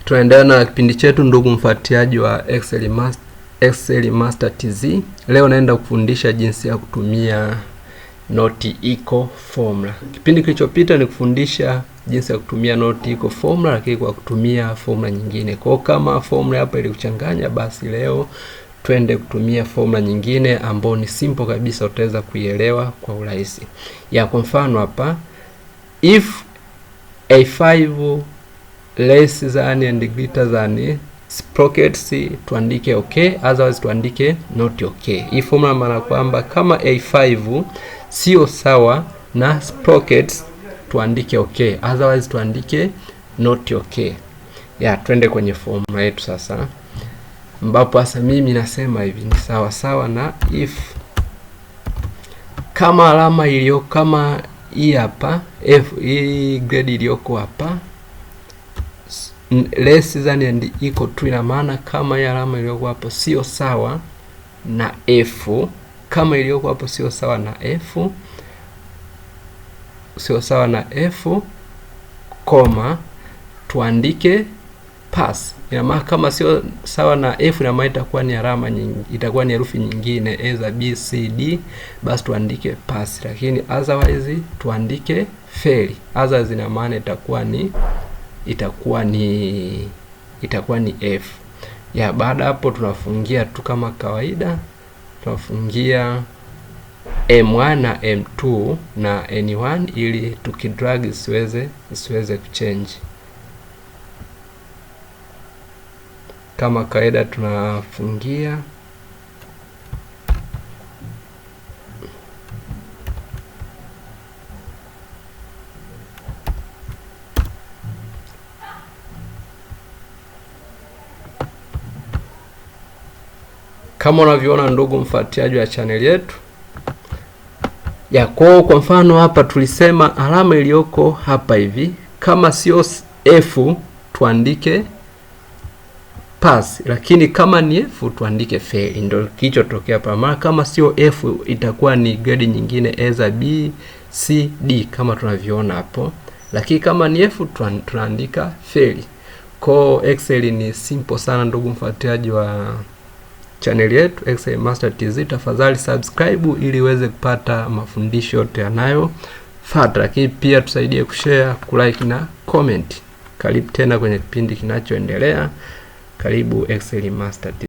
Tunaendelea na kipindi chetu ndugu mfuatiliaji wa Excel Master TZ. Leo naenda kufundisha jinsi ya kutumia not equal formula. Kipindi kilichopita ni kufundisha jinsi ya kutumia not equal formula lakini kwa kutumia formula nyingine. Kwa kama formula hapa ili kuchanganya, basi leo twende kutumia formula nyingine ambayo ni simple kabisa, utaweza kuielewa kwa urahisi. Kwa mfano hapa, if A5 less than and greater than sprockets, tuandike okay, otherwise tuandike not okay. Hii formula maana kwamba kama A5 sio sawa na sprockets tuandike okay, otherwise tuandike not okay. Twende kwenye formula yetu sasa, ambapo sasa mimi nasema hivi ni sawa sawa na if kama alama iliyo kama hii hapa, hii grade iliyoko hapa less than and equal to, ina maana kama hii alama iliyoko hapo sio sawa na f, kama iliyoko hapo sio sawa na f, koma tuandike pass. Ina maana kama sio sawa na f, ina maana itakuwa ni alama nyingine, itakuwa ni herufi nyingine either b c d, basi tuandike pass, lakini otherwise tuandike fail. Otherwise ina maana itakuwa ni f. Baada hapo tunafungia tu kama kawaida, tunafungia M1 na M2 na N1 ili tukidrag isiweze kuchange. Kama kawaida tunafungia kama unavyoona ndugu mfuatiliaji wa channel yetu. Kwa mfano hapa tulisema alama iliyoko hapa hivi, kama sio f tuandike pass, lakini kama ni f tuandike fail. Ndio kilichotokea hapa. Maana kama sio f itakuwa ni grade nyingine either b c d kama tunavyoona hapo, lakini kama ni f tunaandika fail. Kwa Excel ni simple sana ndugu mfuatiliaji wa channel yetu Excel Master TZ. Tafadhali subscribe ili uweze kupata mafundisho yote yanayofuata, lakini pia tusaidie kushare, kulike na comment. Karibu tena kwenye kipindi kinachoendelea. Karibu Excel Master TZ.